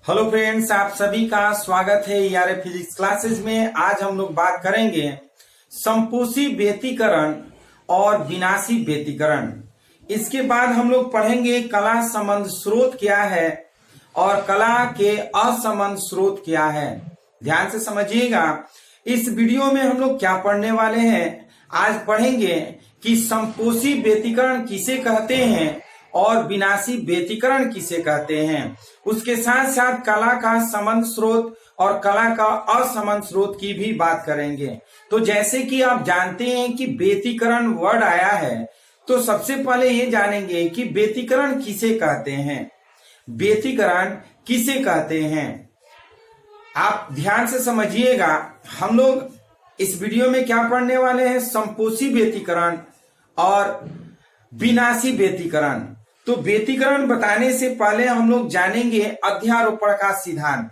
Hello friends, आप सभी का स्वागत है यार फिजिक्स क्लासेस में। आज हम लोग बात करेंगे संपोषी व्यतिकरण और विनाशी व्यतिकरण। इसके बाद हम लोग पढ़ेंगे कला संबंध स्रोत क्या है और कला के असंबंध स्रोत क्या है। ध्यान से समझिएगा। इस वीडियो में हम लोग क्या पढ़ने वाले हैं, आज पढ़ेंगे कि संपोषी व्यतिकरण किसे कहते हैं और विनाशी व्यतिकरण किसे कहते हैं। उसके साथ साथ कला का संबंध स्रोत और कला का असंबंध स्रोत की भी बात करेंगे। तो जैसे कि आप जानते हैं कि व्यतिकरण वर्ड आया है, तो सबसे पहले ये जानेंगे कि व्यतिकरण किसे कहते हैं। व्यतिकरण किसे कहते हैं, आप ध्यान से समझिएगा। हम लोग इस वीडियो में क्या पढ़ने वाले हैं, संपोषी व्यतिकरण और विनाशी व्यतिकरण। तो व्यतिकरण बताने से पहले हम लोग जानेंगे अध्यारोपण का सिद्धांत।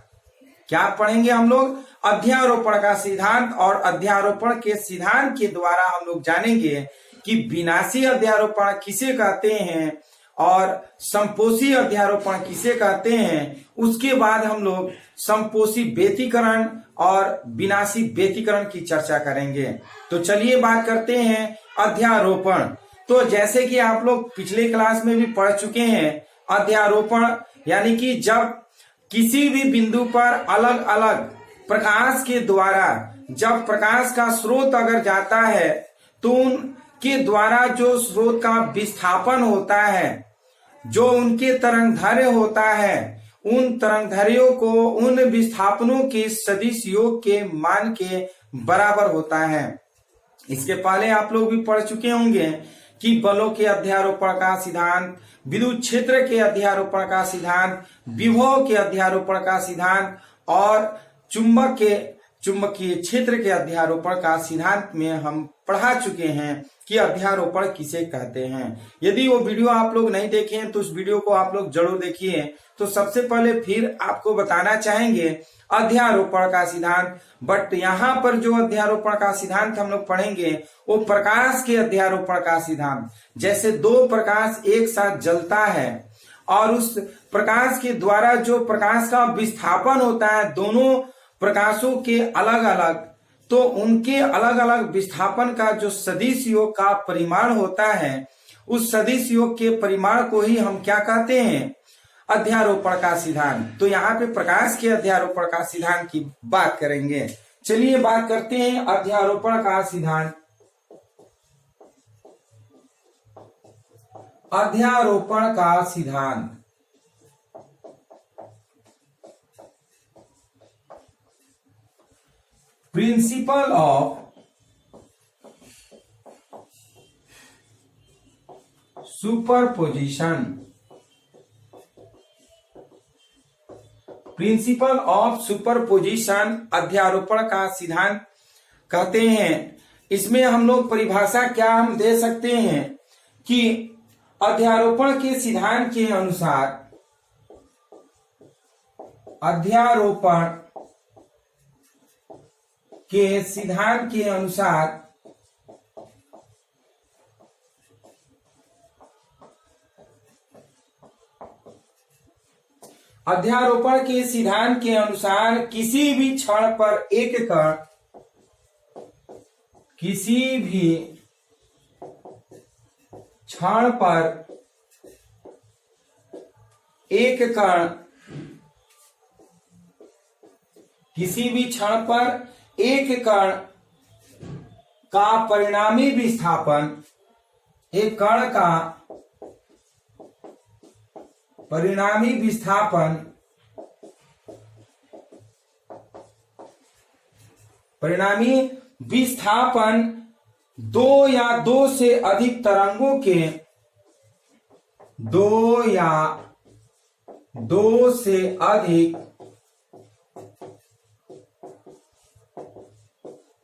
क्या पढ़ेंगे हम लोग, अध्यारोपण का सिद्धांत। और अध्यारोपण के सिद्धांत के द्वारा हम लोग जानेंगे कि विनाशी अध्यारोपण किसे कहते हैं और संपोषी अध्यारोपण किसे कहते हैं। उसके बाद हम लोग संपोषी व्यतिकरण और विनाशी व्यतिकरण की चर्चा करेंगे। तो चलिए बात करते हैं अध्यारोपण। तो जैसे कि आप लोग पिछले क्लास में भी पढ़ चुके हैं, अध्यारोपण यानी कि जब किसी भी बिंदु पर अलग अलग प्रकाश के द्वारा, जब प्रकाश का स्रोत अगर जाता है तो उनके द्वारा जो स्रोत का विस्थापन होता है, जो उनके तरंगदैर्घ्य होता है, उन तरंगदैर्घ्यों को उन विस्थापनों के सदिश योग के मान के बराबर होता है। इसके पहले आप लोग भी पढ़ चुके होंगे कि बलों के अध्यारोपण का सिद्धांत, विद्युत क्षेत्र के अध्यारोपण का सिद्धांत, विभव के अध्यारोपण का सिद्धांत और चुंबकीय क्षेत्र के अध्यारोपण का सिद्धांत में हम पढ़ा चुके हैं कि अध्यारोपण किसे कहते हैं। यदि वो वीडियो आप लोग नहीं देखे हैं तो उस वीडियो को आप लोग जरूर देखिए। तो सबसे पहले फिर आपको बताना चाहेंगे अध्यारोपण का सिद्धांत। बट यहाँ पर जो अध्यारोपण का सिद्धांत हम लोग पढ़ेंगे वो प्रकाश के अध्यारोपण का सिद्धांत। जैसे दो प्रकाश एक साथ जलता है और उस प्रकाश के द्वारा जो प्रकाश का विस्थापन होता है दोनों प्रकाशों के अलग अलग, तो उनके अलग अलग विस्थापन का जो सदिश योग का परिमाण होता है, उस सदिश योग के परिमाण को ही हम क्या कहते हैं, अध्यारोपण का सिद्धांत। तो यहाँ पे प्रकाश के अध्यारोपण का सिद्धांत की बात करेंगे। चलिए बात करते हैं अध्यारोपण का सिद्धांत। अध्यारोपण का सिद्धांत principle of superposition. Principle of superposition अध्यारोपण का सिद्धांत कहते हैं। इसमें हम लोग परिभाषा क्या हम दे सकते हैं कि अध्यारोपण के सिद्धांत के अनुसार, अध्यारोपण के सिद्धांत के अनुसार अध्यारोपण के सिद्धांत के अनुसार किसी भी क्षण पर एक कण, किसी भी क्षण पर एक कण, किसी भी क्षण पर एक कण का परिणामी विस्थापन, एक कण का परिणामी विस्थापन, परिणामी विस्थापन दो या दो से अधिक तरंगों के, दो या दो से अधिक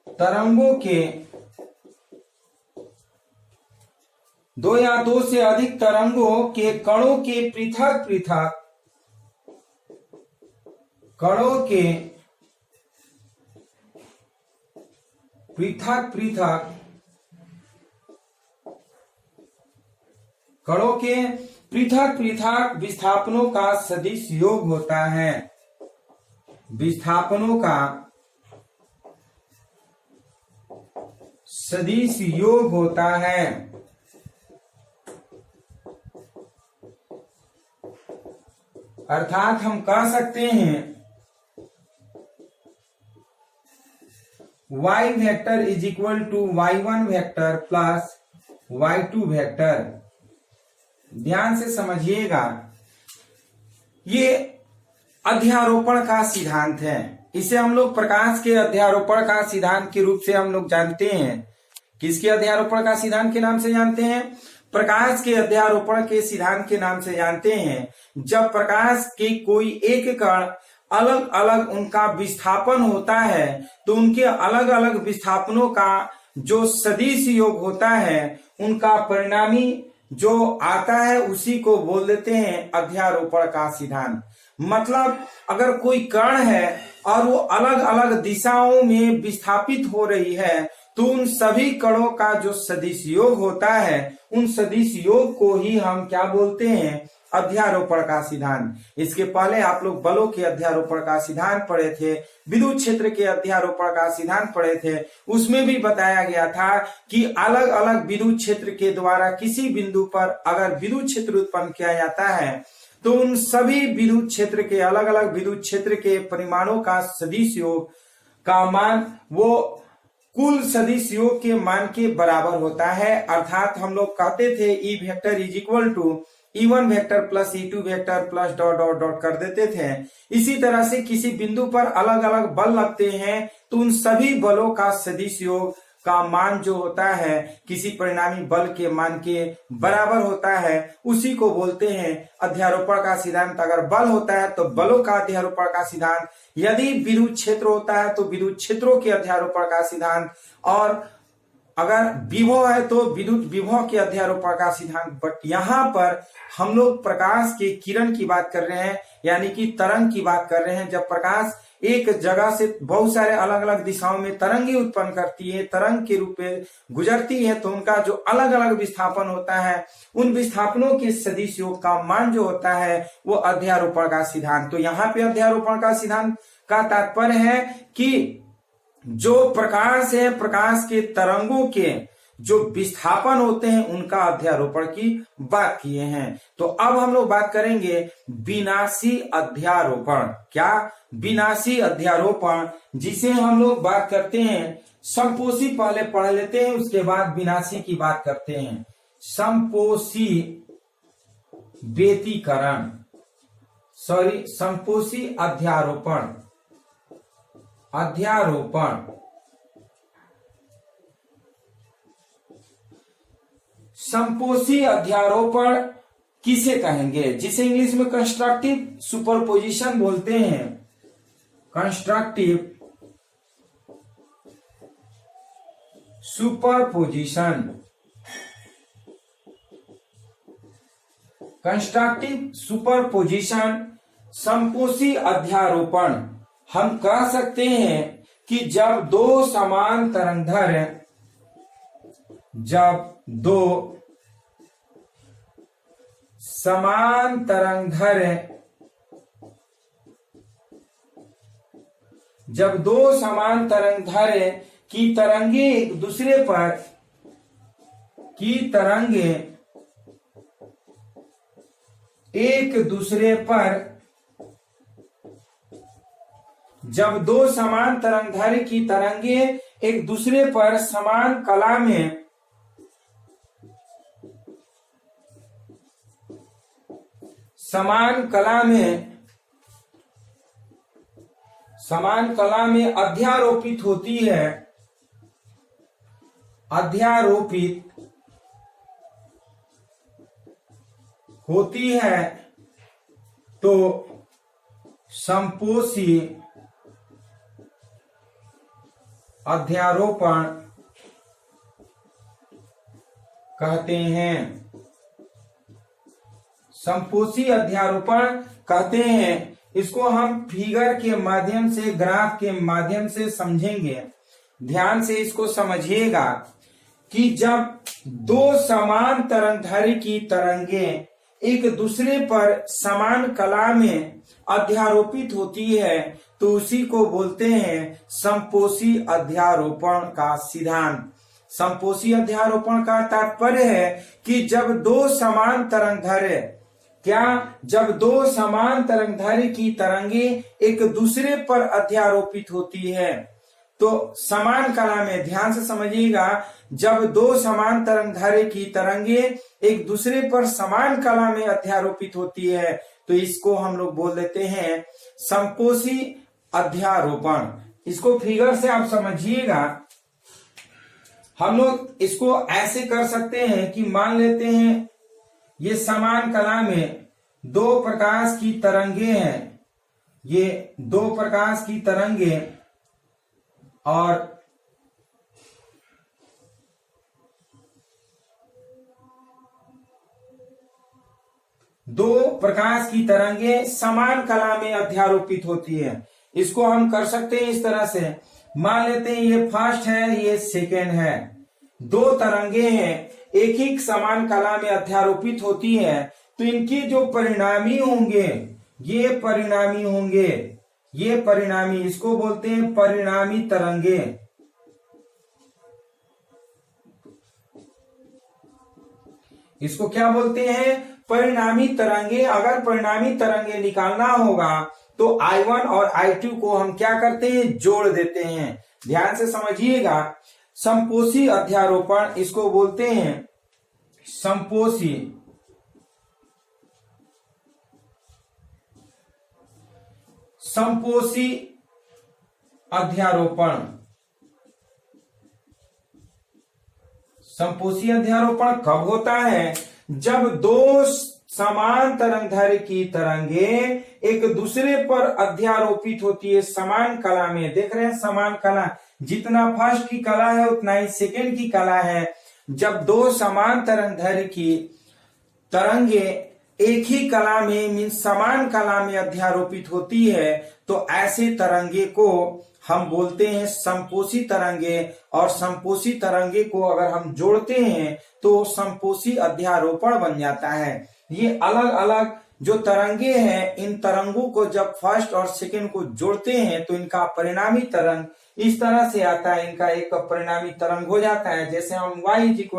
तरंगों के, दो या दो से अधिक तरंगों के कणों के पृथक पृथक, कणों के पृथक पृथक, कणों के पृथक पृथक विस्थापनों का सदिश योग होता है। विस्थापनों का सदिश योग होता है। अर्थात हम कह सकते हैं y vector is equal to y1 vector plus y2 vector. ध्यान से समझिएगा, ये अध्यारोपण का सिद्धांत है। इसे हम लोग प्रकाश के अध्यारोपण का सिद्धांत के रूप से हम लोग जानते हैं। किसके अध्यारोपण का सिद्धांत के नाम से जानते हैं? प्रकाश के अध्यारोपण के सिद्धांत के नाम से जानते हैं। जब प्रकाश के कोई एक कण अलग अलग उनका विस्थापन होता है तो उनके अलग अलग विस्थापनों का जो सदिश योग होता है, उनका परिणामी जो आता है उसी को बोल देते हैं अध्यारोपण का सिद्धांत। मतलब अगर कोई कण है और वो अलग अलग दिशाओं में विस्थापित हो रही है तो उन सभी कणों का जो सदिश योग होता है, उन सदिश योग को ही हम क्या बोलते हैं? अध्यारोपण का सिद्धांत। इसके पहले आप लोग बलों के अध्यारोपण का सिद्धांत पढ़े थे, विद्युत क्षेत्र के अध्यारोपण का सिद्धांत पढ़े थे। उसमें भी बताया गया था कि अलग अलग विद्युत क्षेत्र के द्वारा किसी बिंदु पर अगर विद्युत क्षेत्र उत्पन्न किया जाता है तो उन सभी विद्युत क्षेत्र के अलग अलग विद्युत क्षेत्र के परिमाणों का सदिश योग का मान वो कुल सदिश योग के मान के बराबर होता है। अर्थात हम लोग कहते थे E vector is equal to E1 vector plus E2 vector plus dot dot dot कर देते थे। इसी तरह से किसी बिंदु पर अलग अलग बल लगते हैं तो उन सभी बलों का सदिश योग का मान जो होता है किसी परिणामी बल के मान के बराबर होता है, उसी को बोलते हैं अध्यारोपण का सिद्धांत। अगर बल होता है तो बलों का अध्यारोपण का सिद्धांत, यदि विद्युत क्षेत्र होता है तो विद्युत क्षेत्रों के अध्यारोपण का सिद्धांत, और अगर विभव है तो विद्युत विभव के अध्यारोपण का सिद्धांत। बट यहाँ पर हम लोग प्रकाश के किरण की बात कर रहे हैं, यानी कि तरंग की बात कर रहे हैं। जब प्रकाश एक जगह से बहुत सारे अलग अलग दिशाओं में तरंगे उत्पन्न करती है, तरंग के रूप में गुजरती है, तो उनका जो अलग अलग विस्थापन होता है, उन विस्थापनों के सदिश योग का मान जो होता है वो अध्यारोपण का सिद्धांत। तो यहाँ पे अध्यारोपण का सिद्धांत का तात्पर्य है कि जो प्रकाश है, प्रकाश के तरंगों के जो विस्थापन होते हैं उनका अध्यारोपण की बात किए हैं। तो अब हम लोग बात करेंगे विनाशी अध्यारोपण। क्या? विनाशी अध्यारोपण, जिसे हम लोग बात करते हैं समपोषी पहले पढ़ लेते हैं, उसके बाद विनाशी की बात करते हैं। समपोषी व्यतिकरण, समपोषी अध्यारोपण। समपोषी अध्यारोपण किसे कहेंगे? जिसे इंग्लिश में कंस्ट्रक्टिव सुपरपोजिशन बोलते हैं। कंस्ट्रक्टिव सुपरपोजिशन, कंस्ट्रक्टिव सुपरपोजिशन, समपोषी अध्यारोपण। हम कह सकते हैं कि जब दो समान तरंगधर्मी, जब दो समान तरंगधर्मी की तरंगे एक दूसरे पर जब दो समान तरंगधर्मी की तरंगे एक दूसरे पर समान कला में अध्यारोपित होती है, तो समपोषी अध्यारोपण कहते हैं। समपोषी अध्यारोपण कहते हैं। इसको हम फिगर के माध्यम से, ग्राफ के माध्यम से समझेंगे। ध्यान से इसको समझिएगा कि जब दो समान तरंगधर्मी की तरंगे एक दूसरे पर समान कला में अध्यारोपित होती है तो उसी को बोलते हैं संपोषी अध्यारोपण का सिद्धांत। संपोषी अध्यारोपण का तात्पर्य है कि जब दो समान तरंगदैर्घ्य जब दो समान तरंगदैर्घ्य की तरंगे एक दूसरे पर अध्यारोपित होती है तो समान कला में, ध्यान से समझिएगा, जब दो समान तरंगदैर्घ्य की तरंगे एक दूसरे पर समान कला में अध्यारोपित होती है तो इसको हम लोग बोल देते हैं संपोषी अध्यारोपण। इसको फिगर से आप समझिएगा। हम लोग इसको ऐसे कर सकते हैं कि मान लेते हैं ये समान कला में दो प्रकाश की तरंगे हैं, ये दो प्रकाश की तरंगे और दो प्रकाश की तरंगे समान कला में अध्यारोपित होती है। इसको हम कर सकते हैं इस तरह से, मान लेते हैं ये फर्स्ट है, ये सेकेंड है, दो तरंगे हैं एक ही समान कला में अध्यारोपित होती है तो इनके जो परिणामी होंगे ये परिणामी होंगे, ये परिणामी, इसको बोलते हैं परिणामी तरंगे। इसको क्या बोलते हैं? परिणामी तरंगे। अगर परिणामी तरंगे निकालना होगा तो I1 और I2 को हम क्या करते हैं? जोड़ देते हैं। ध्यान से समझिएगा, संपोषी अध्यारोपण इसको बोलते हैं संपोषी अध्यारोपण। संपोषी अध्यारोपण कब होता है? जब दो समान तरंगदैर्घ्य की तरंगे एक दूसरे पर अध्यारोपित होती है समान कला में। देख रहे हैं समान कला, जितना फर्स्ट की कला है उतना ही सेकेंड की कला है। जब दो समान तरंगदैर्घ्य की तरंगे एक ही कला में मीन्स समान कला में अध्यारोपित होती है तो ऐसे तरंगे को हम बोलते हैं संपोषी तरंगे। और संपोषी तरंगे को अगर हम जोड़ते हैं तो संपोषी अध्यारोपण बन जाता है। ये अलग अलग जो तरंगे हैं, इन तरंगों को जब फर्स्ट और सेकेंड को जोड़ते हैं तो इनका परिणामी तरंग इस तरह से आता है, इनका एक परिणामी तरंग हो जाता है। जैसे हम y =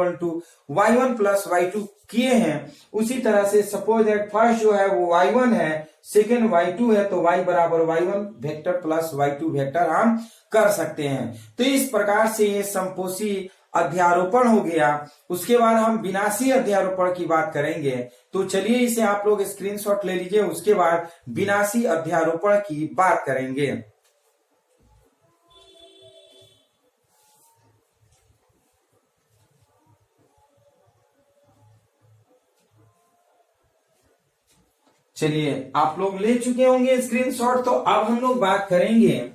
y1 + y2 किए हैं, उसी तरह से सपोज दैट फर्स्ट जो है वो y1 है, सेकेंड y2 है, तो y = y1 vector plus y2 vector हम कर सकते हैं। तो इस प्रकार से ये संपोषी अध्यारोपण हो गया। उसके बाद हम विनाशी अध्यारोपण की बात करेंगे। तो चलिए इसे आप लोग स्क्रीनशॉट ले लीजिए, उसके बाद विनाशी अध्यारोपण की बात करेंगे। चलिए आप लोग ले चुके होंगे स्क्रीनशॉट, तो अब हम लोग बात करेंगे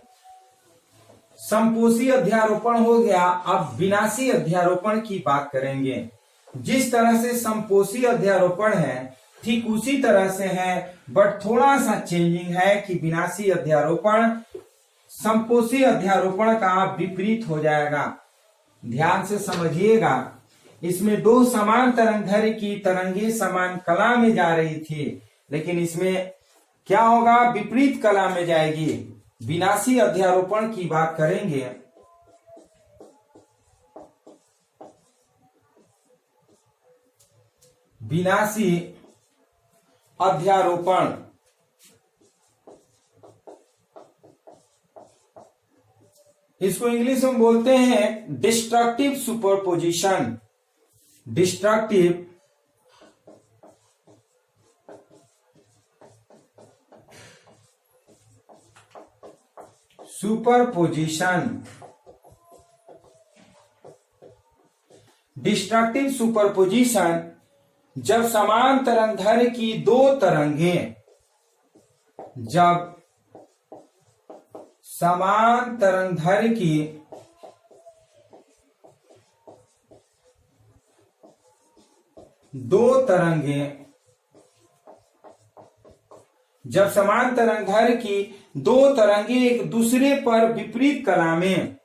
संपोषी अध्यारोपण हो गया, अब विनाशी अध्यारोपण की बात करेंगे। जिस तरह से संपोषी अध्यारोपण है ठीक उसी तरह से है, बट थोड़ा सा चेंजिंग है कि विनाशी अध्यारोपण संपोषी अध्यारोपण का विपरीत हो जाएगा। ध्यान से समझिएगा, इसमें दो समान तरंगदैर्घ्य की तरंगे समान कला में जा रही थी, लेकिन इसमें क्या होगा? विपरीत कला में जाएगी। विनाशी अध्यारोपण की बात करेंगे। विनाशी अध्यारोपण इसको इंग्लिश में बोलते हैं destructive superposition. Destructive superposition. Destructive superposition जब समान तरंगदैर्घ्य की दो तरंगे, जब समान तरंगदैर्घ्य की दो तरंगे, जब समान तरंगदैर्घ्य की दो तरंगे एक दूसरे पर विपरीत कला में,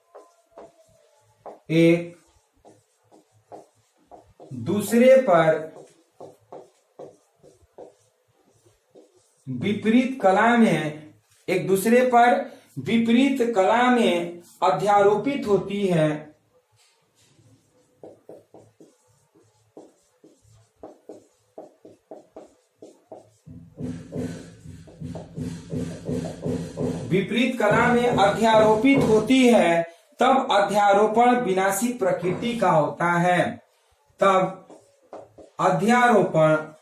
एक दूसरे पर विपरीत कला में, एक दूसरे पर विपरीत कला में अध्यारोपित होती है, विपरीत कला में अध्यारोपित होती है, तब अध्यारोपण विनाशी प्रकृति का होता है। तब अध्यारोपण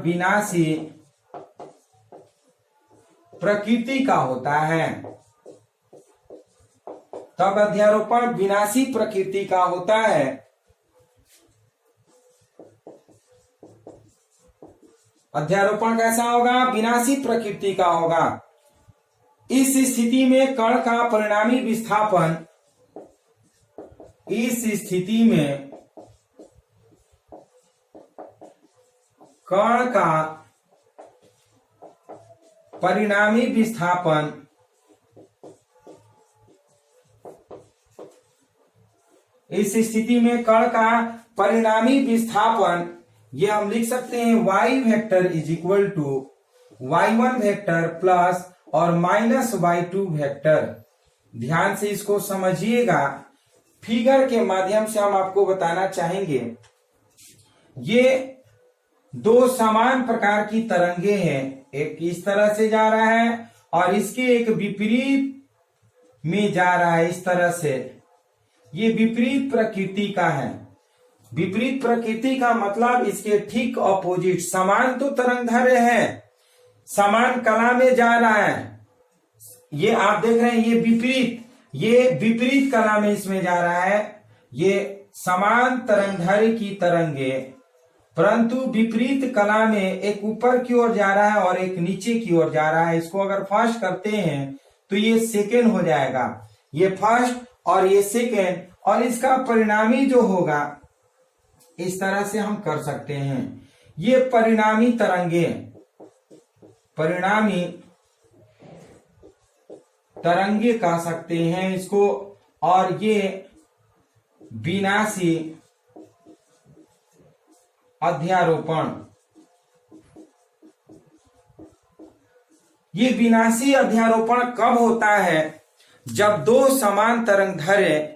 विनाशी प्रकृति का होता है। तब अध्यारोपण विनाशी प्रकृति का होता है। अध्यारोपण कैसा होगा? विनाशी प्रकृति का होगा। इस स्थिति में कण का परिणामी विस्थापन, इस स्थिति में कण का परिणामी विस्थापन इस स्थिति में कण का परिणामी विस्थापन ये हम लिख सकते हैं y vector is equal to y1 vector plus और माइनस y2 वेक्टर। ध्यान से इसको समझिएगा, फिगर के माध्यम से हम आपको बताना चाहेंगे। ये दो समान प्रकार की तरंगे हैं, एक इस तरह से जा रहा है और इसके एक विपरीत में जा रहा है इस तरह से। ये विपरीत प्रकृति का है। विपरीत प्रकृति का मतलब इसके ठीक ऑपोजिट, समान तो तरंगधर्य है, समान कला में जा रहा है। ये आप देख रहे हैं, ये विपरीत कला में इसमें जा रहा है। ये समान तरंगधर्य की तरंगे, परंतु विपरीत कला में एक ऊपर की ओर जा रहा है और एक नीचे की ओर जा रहा है। इसको अगर फर्स्ट करते हैं तो ये सेकेंड हो जाएगा, ये फर्स्ट और ये सेकेंड, और इसका परिणामी जो होगा इस तरह से हम कर सकते हैं। ये परिणामी तरंगे कह सकते हैं इसको, और ये विनाशी अध्यारोपण। ये विनाशी अध्यारोपण कब होता है? जब दो समान तरंगधर्य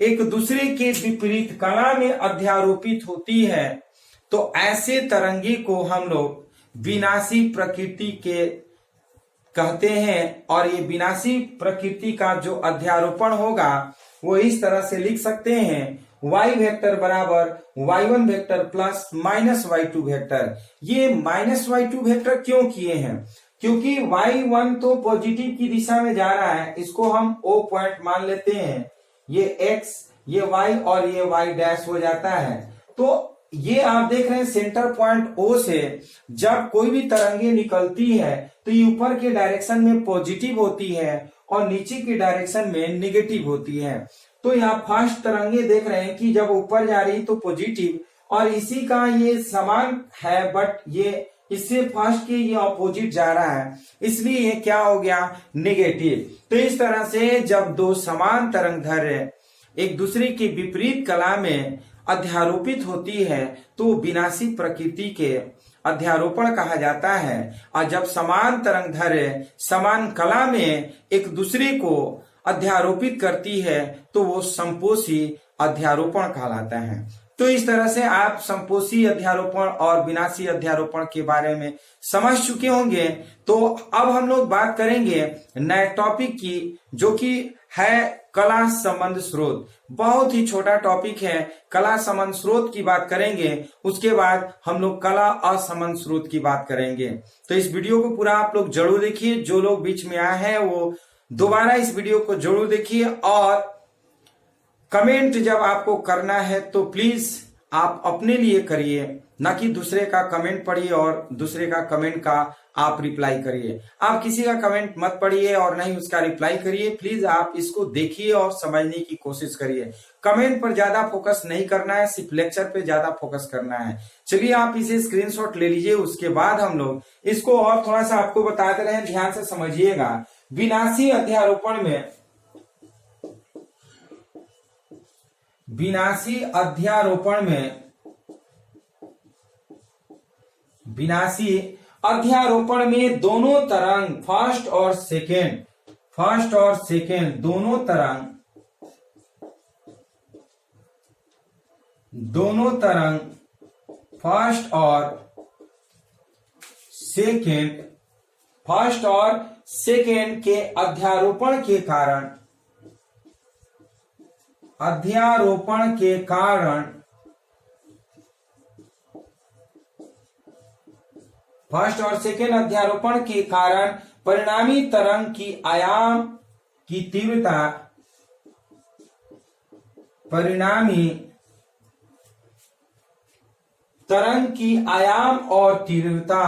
एक दूसरे के विपरीत कला में अध्यारोपित होती है, तो ऐसे तरंगे को हम लोग विनाशी प्रकृति के कहते हैं। और ये विनाशी प्रकृति का जो अध्यारोपण होगा वो इस तरह से लिख सकते हैं, y वेक्टर बराबर y1 vector plus minus y2 vector. ये माइनस y2 वेक्टर क्यों किए हैं? क्योंकि y1 तो पॉजिटिव की दिशा में जा रहा है, इसको हम O पॉइंट मान लेते हैं। ये x, ये y और ये y डैश हो जाता है। तो ये आप देख रहे हैं सेंटर पॉइंट O से जब कोई भी तरंगे निकलती है तो ये ऊपर के डायरेक्शन में पॉजिटिव होती है और नीचे की डायरेक्शन में निगेटिव होती है। तो यहाँ फर्स्ट तरंगे देख रहे हैं कि जब ऊपर जा रही तो पॉजिटिव, और इसी का ये समान है, बट ये इससे फर्स्ट के ये ऑपोजिट जा रहा है, इसलिए ये क्या हो गया? नेगेटिव। तो इस तरह से जब दो समान तरंगधर्य एक दूसरे के विपरीत कला में अध्यारोपित होती है तो विनाशी प्रकृति के अध्यारोपण कहा जाता है। और जब समान तरंगधर्य समान कला में एक दूसरे को अध्यारोपित करती है तो वो संपोषी अध्यारोपण कहलाता है। तो इस तरह से आप संपोषी अध्यारोपण और विनाशी अध्यारोपण के बारे में समझ चुके होंगे। तो अब हम लोग बात करेंगे नए टॉपिक की, जो कि है कला संबंध स्रोत। बहुत ही छोटा टॉपिक है, कला संबंध स्रोत की बात करेंगे, उसके बाद हम लोग कला असंबंध स्रोत की बात करेंगे। तो इस वीडियो को पूरा आप लोग जरूर देखिए। जो लोग बीच में आए हैं वो दोबारा इस वीडियो को जरूर देखिए, और कमेंट जब आपको करना है तो प्लीज आप अपने लिए करिए, ना कि दूसरे का कमेंट पढ़िए और दूसरे का कमेंट का आप रिप्लाई करिए। आप किसी का कमेंट मत पढ़िए और नहीं उसका रिप्लाई करिए। प्लीज आप इसको देखिए और समझने की कोशिश करिए। कमेंट पर ज्यादा फोकस नहीं करना है, सिर्फ लेक्चर पे ज्यादा फोकस करना है। चलिए आप इसे स्क्रीनशॉट ले लीजिए, उसके बाद हम लोग इसको और थोड़ा सा आपको बताते रहे। ध्यान से समझिएगा। विनाशी अध्यारोपण में विनाशी अध्यारोपण में दोनों तरंग फर्स्ट और सेकेंड दोनों तरंग फर्स्ट और सेकेंड के अध्यारोपण के कारण फर्स्ट और सेकेंड अध्यारोपण के कारण परिणामी तरंग की आयाम की तीव्रता परिणामी तरंग की आयाम और तीव्रता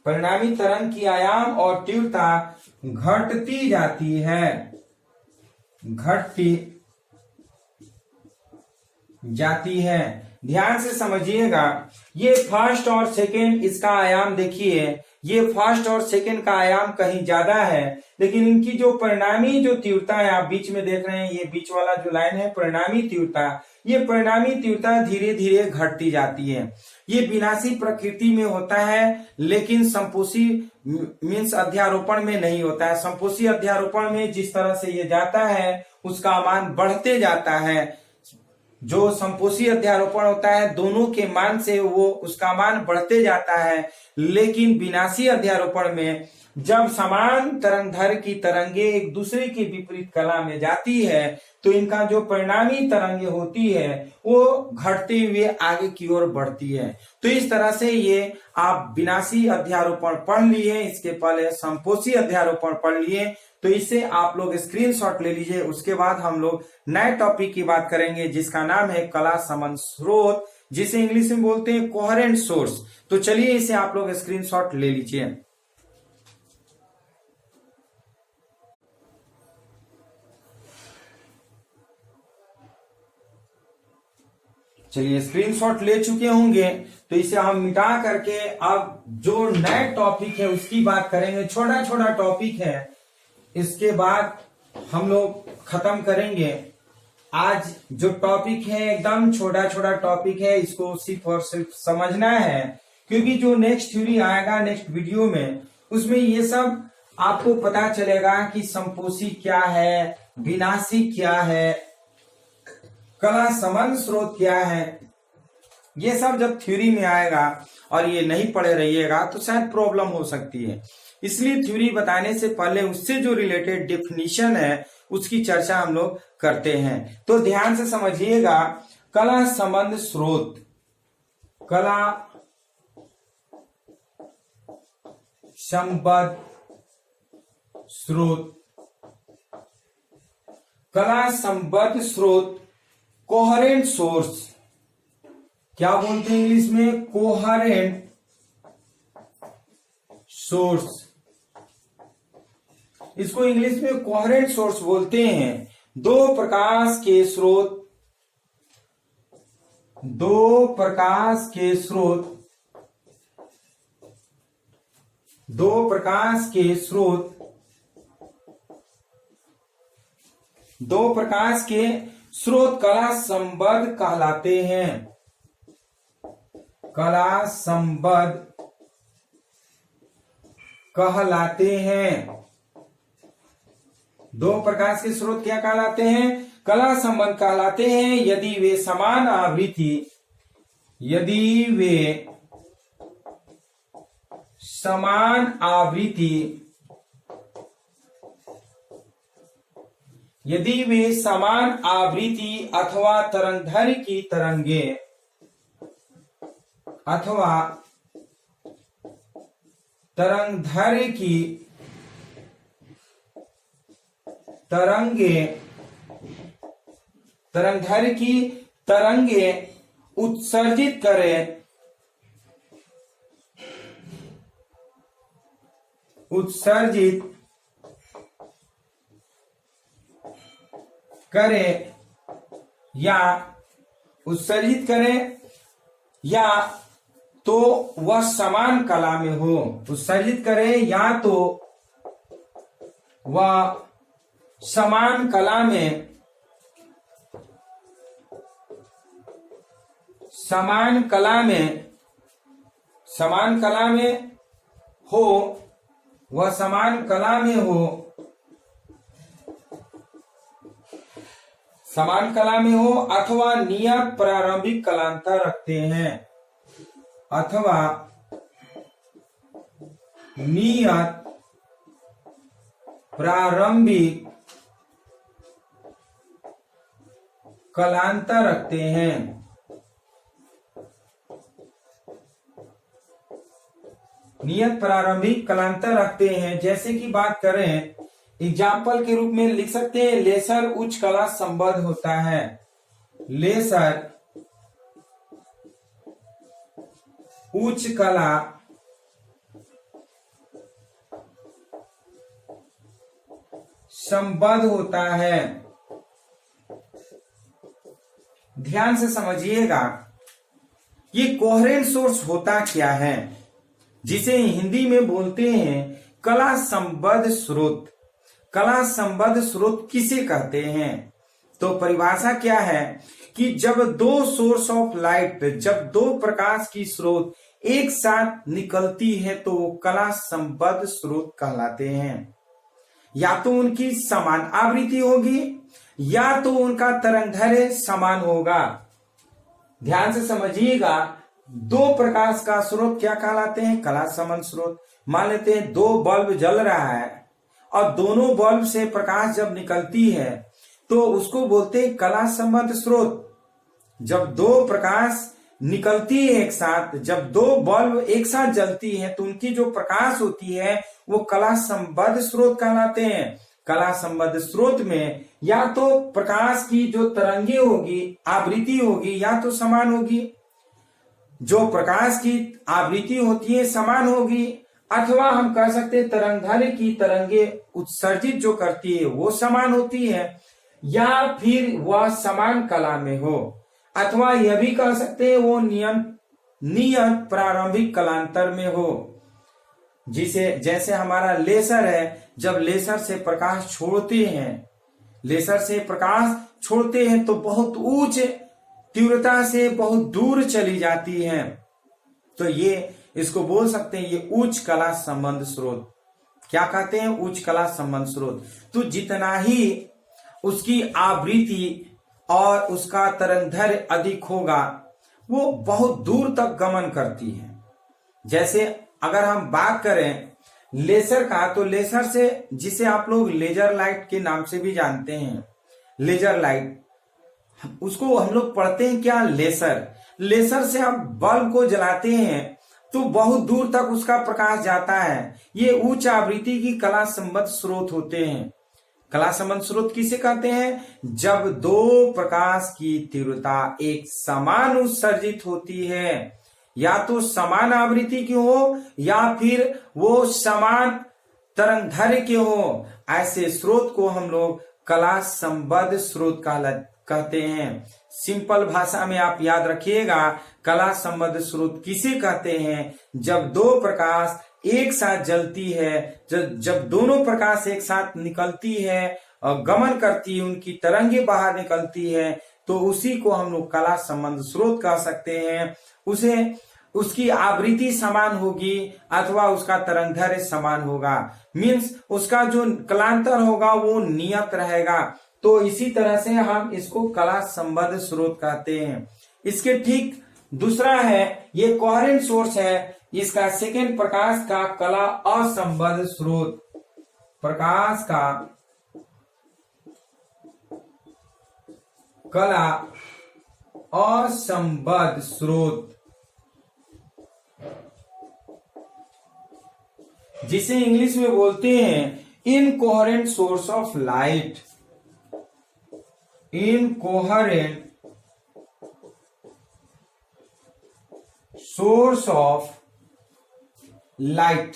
परिणामी तरंग की आयाम और तीव्रता घटती जाती है। ध्यान से समझिएगा, ये फर्स्ट और सेकेंड, इसका आयाम देखिए, ये फर्स्ट और सेकेंड का आयाम कहीं ज्यादा है, लेकिन इनकी जो परिणामी जो तीव्रता है, आप बीच में देख रहे हैं, ये बीच वाला जो लाइन है परिणामी तीव्रता, ये परिणामी तीव्रता धीरे धीरे घटती जाती है। ये विनाशी प्रकृति में होता है, लेकिन संपोषी मीन्स अध्यारोपण में नहीं होता है। संपोषी अध्यारोपण में जिस तरह से ये जाता है उसका मान बढ़ते जाता है। जो संपोषी अध्यारोपण होता है दोनों के मान से वो उसका मान बढ़ते जाता है, लेकिन विनाशी अध्यारोपण में जब समान तरंगधर की तरंगे एक दूसरे के विपरीत कला में जाती है तो इनका जो परिणामी तरंगे होती है वो घटते हुए आगे की ओर बढ़ती है। तो इस तरह से ये आप विनाशी अध्यारोपण पढ़ लिए, इसके पहले संपोषी अध्यारोपण पढ़ लिए, तो इसे आप लोग स्क्रीनशॉट ले लीजिए। उसके बाद हम लोग नए टॉपिक की बात करेंगे जिसका नाम है कला संबंध स्रोत, जिसे इंग्लिश में बोलते हैं कोहेरेंट सोर्स। तो चलिए इसे आप लोग स्क्रीनशॉट ले लीजिए। चलिए स्क्रीनशॉट ले चुके होंगे, तो इसे हम मिटा करके अब जो नए टॉपिक है उसकी बात करेंगे। छोटा छोटा टॉपिक है, इसके बाद हम लोग खत्म करेंगे। आज जो टॉपिक है एकदम छोटा छोटा टॉपिक है, इसको सिर्फ और सिर्फ समझना है, क्योंकि जो नेक्स्ट थ्योरी आएगा नेक्स्ट वीडियो में उसमें ये सब आपको पता चलेगा कि संपोषी क्या है, विनाशी क्या है, कला संबंध स्रोत क्या है। ये सब जब थ्योरी में आएगा और ये नहीं पढ़े रहिएगा तो शायद प्रॉब्लम हो सकती है। इसलिए थ्योरी बताने से पहले उससे जो रिलेटेड डेफिनेशन है उसकी चर्चा हम लोग करते हैं। तो ध्यान से समझिएगा, कला संबंध स्रोत, कला संबंध स्रोत, कला संबंध स्रोत कोहेरेंट सोर्स, क्या बोलते हैं इंग्लिश में, कोहेरेंट सोर्स। इसको इंग्लिश में कोहेरेंट सोर्स बोलते हैं। दो प्रकाश के स्रोत कला संबंध कहलाते हैं। कला संबंध कहलाते हैं। दो प्रकाश के स्रोत क्या कहलाते हैं, कला संबंध कहलाते हैं यदि वे समान आवृत्ति अथवा तरंगधर की तरंगे उत्सर्जित करें या तो वह समान कला में हो, उत्सर्जित करें या तो वह समान कला में हो, वह समान कला में हो अथवा नियत प्रारंभिक कलांतर रखते हैं, अथवा नियत प्रारंभिक कलांतर रखते हैं। नियत प्रारंभिक कलांतर रखते हैं। जैसे कि बात करें, एग्जाम्पल के रूप में लिख सकते हैं, लेसर उच्च कला संबद्ध होता है। लेसर उच्च कला संबद्ध होता है। ध्यान से समझिएगा, ये कोहेरेंट सोर्स होता क्या है, जिसे हिंदी में बोलते हैं कला संबद्ध स्रोत। कला संबद्ध स्रोत किसे कहते हैं? तो परिभाषा क्या है कि जब दो सोर्स ऑफ लाइट, जब दो प्रकाश की स्रोत एक साथ निकलती है तो वो कला संबद्ध स्रोत कहलाते हैं। या तो उनकी समान आवृत्ति होगी या तो उनका तरंगदैर्घ्य समान होगा। ध्यान से समझिएगा, दो प्रकाश का स्रोत क्या कहलाते हैं? कला संबद्ध स्रोत। मान लेते हैं दो बल्ब जल रहा है और दोनों बल्ब से प्रकाश जब निकलती है तो उसको बोलते हैं कला संबद्ध स्रोत। जब दो प्रकाश निकलती है एक साथ, जब दो बल्ब एक साथ जलती है तो उनकी जो प्रकाश होती है वो कला संबद्ध स्रोत कहलाते हैं। कला संबद्ध स्रोत में या तो प्रकाश की जो तरंगे होगी, आवृत्ति होगी, या तो समान होगी, जो प्रकाश की आवृत्ति होती है समान होगी, अथवा हम कह सकते हैं तरंगदैर्घ्य की तरंगे उत्सर्जित जो करती है वो समान होती है, या फिर वह समान कला में हो, अथवा यह भी कह सकते हैं वो नियत प्रारंभिक कलांतर में हो। जैसे हमारा लेसर है, जब लेसर से प्रकाश छोड़ते हैं तो बहुत उच्च तीव्रता से बहुत दूर चली जाती है, तो ये इसको बोल सकते हैं ये उच्च कला संबंध स्रोत। क्या कहते हैं? उच्च कला संबंध स्रोत। तो जितना ही उसकी आवृत्ति और उसका तरंगदैर्घ्य अधिक होगा वो बहुत दूर तक गमन करती है। जैसे अगर हम बात करें लेसर का, तो लेसर से, जिसे आप लोग लेजर लाइट के नाम से भी जानते हैं, लेजर लाइट, उसको हम लोग पढ़ते हैं क्या? लेसर से हम बल्ब को जलाते हैं तो बहुत दूर तक उसका प्रकाश जाता है। ये उच्च आवृत्ति की कला संबद्ध स्रोत होते हैं। कला संबद्ध स्रोत किसे कहते हैं? जब दो प्रकाश की तीव्रता एक समान उत्सर्जित होती है, या तो समान आवृत्ति की हो या फिर वो समान तरंगदैर्घ्य के हो, ऐसे स्रोत को हम लोग कला संबद्ध स्रोत कहते हैं। सिंपल भाषा में आप याद रखिएगा, कला संबद्ध स्रोत किसे कहते हैं? जब दो प्रकाश एक साथ जलती है, जब दोनों प्रकाश एक साथ निकलती है और गमन करती है, उनकी तरंगे बाहर निकलती है, तो उसी को हम लोग कला संबद्ध स्रोत कह सकते हैं। उसकी आवृत्ति समान होगी अथवा उसका तरंगदैर्घ्य समान होगा, मीन्स उसका जो कलांतर होगा वो नियत रहेगा। तो इसी तरह से हम इसको कला संबद्ध स्रोत कहते हैं। इसके ठीक दूसरा है, ये कोहेरेंट सोर्स है, इसका सेकेंड प्रकाश का कला असंबद्ध स्रोत। प्रकाश का कला असंबद्ध स्रोत, जिसे इंग्लिश में बोलते हैं incoherent source of light. Incoherent source of light.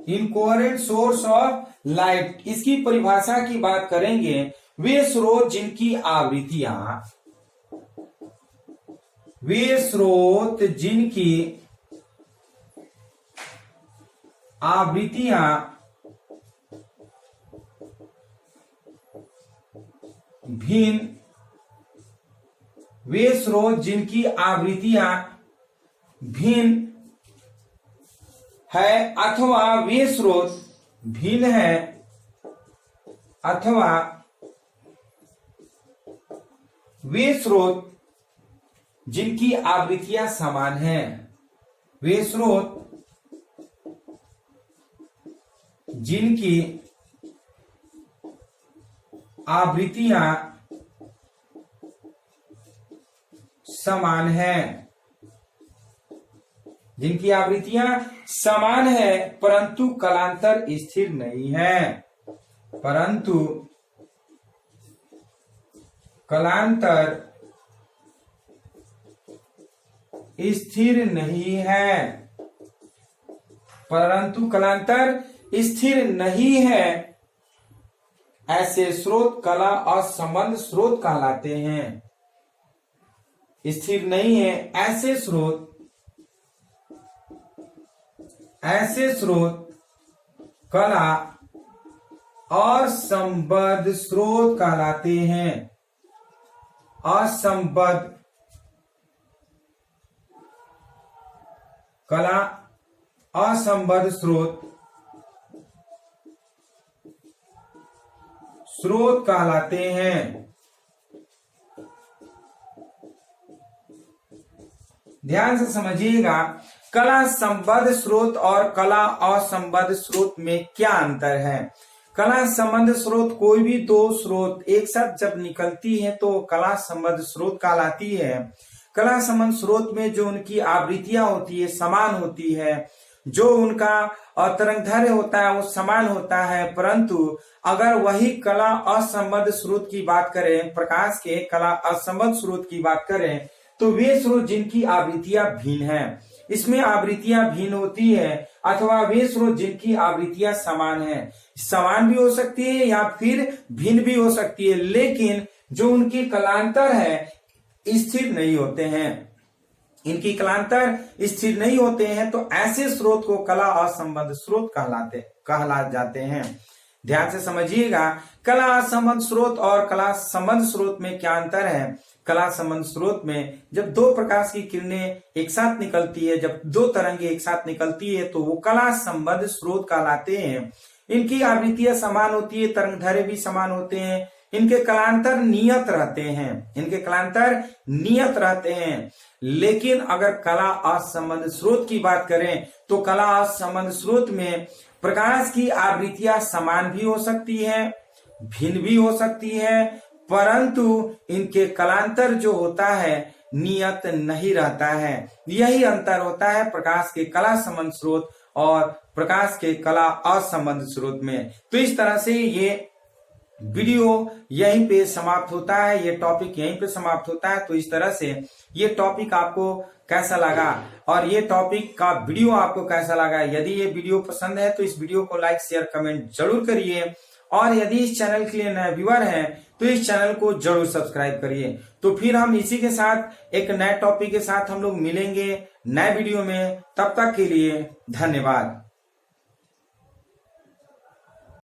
Incoherent source of light, इसकी परिभाषा की बात करेंगे, वे स्रोत जिनकी आवृत्तियां भिन्न, वे स्रोत जिनकी आवृत्तियां भिन्न है अथवा वे स्रोत भिन्न है अथवा वे स्रोत जिनकी आवृत्तियां समान हैं, वे स्रोत जिनकी आवृत्तियां समान है, जिनकी आवृत्तियां समान है परंतु कालांतर स्थिर नहीं है, परंतु कालांतर स्थिर नहीं है, परंतु कालांतर स्थिर नहीं है, ऐसे स्रोत कला और संबंध स्रोत कहलाते हैं। स्थिर नहीं है ऐसे स्रोत कला और संबद्ध स्रोत कहलाते हैं। असंबद्ध कला असंबद्ध स्रोत कहलाते हैं। ध्यान से समझिएगा, कला संबद्ध स्रोत और कला असंबद्ध स्रोत में क्या अंतर है। कला संबद्ध स्रोत कोई भी दो स्रोत एक साथ जब निकलती है तो कला संबद्ध स्रोत कहलाती है। कला संबद्ध स्रोत में जो उनकी आवृत्तियां होती है समान होती है, जो उनका तरंगदैर्घ्य होता है वो समान होता है, परंतु अगर वही कला असंबद्ध स्रोत की बात करें, प्रकाश के कला असंबद्ध स्रोत की बात करें, तो वे स्रोत जिनकी आवृत्तियां भिन्न हैं, इसमें आवृत्तियां भिन्न होती है अथवा वे स्रोत जिनकी आवृत्तियां समान है, समान भी हो सकती है या फिर भिन्न भी हो सकती है, लेकिन जो उनके कलांतर है स्थिर नहीं होते हैं, इनकी कलांतर स्थिर नहीं होते हैं, तो ऐसे स्रोत को कला असंबद्ध स्रोत कहला जाते हैं। ध्यान से समझिएगा, कला असंबद्ध स्रोत और कला संबद्ध स्रोत में क्या अंतर है। कला संबद्ध स्रोत में जब दो प्रकाश की किरणें एक साथ निकलती है, जब दो तरंगे एक साथ निकलती है तो वो कला संबद्ध स्रोत कहलाते हैं। इनकी आवृत्तियां समान होती है, तरंगदैर्घ्य भी समान होते हैं, इनके कलांतर नियत रहते हैं, लेकिन अगर कला असंबद्ध स्रोत की बात करें तो कला असंबद्ध स्रोत में प्रकाश की आवृत्तियां समान भी हो सकती है, भिन्न भी हो सकती है, परंतु इनके कलांतर जो होता है नियत नहीं रहता है। यही अंतर होता है प्रकाश के कला संबद्ध स्रोत और प्रकाश के कला असंबद्ध स्रोत में। तो इस तरह से ये वीडियो यहीं पे समाप्त होता है, ये टॉपिक यहीं पे समाप्त होता है। तो इस तरह से ये टॉपिक आपको कैसा लगा और ये टॉपिक का वीडियो आपको कैसा लगा। यदि ये वीडियो पसंद है तो इस वीडियो को लाइक शेयर कमेंट जरूर करिए, और यदि इस चैनल के लिए नए व्यूअर हैं तो इस चैनल को जरूर सब्सक्राइब करिए। तो फिर हम इसी के साथ एक नए टॉपिक के साथ हम लोग मिलेंगे नए वीडियो में। तब तक के लिए धन्यवाद।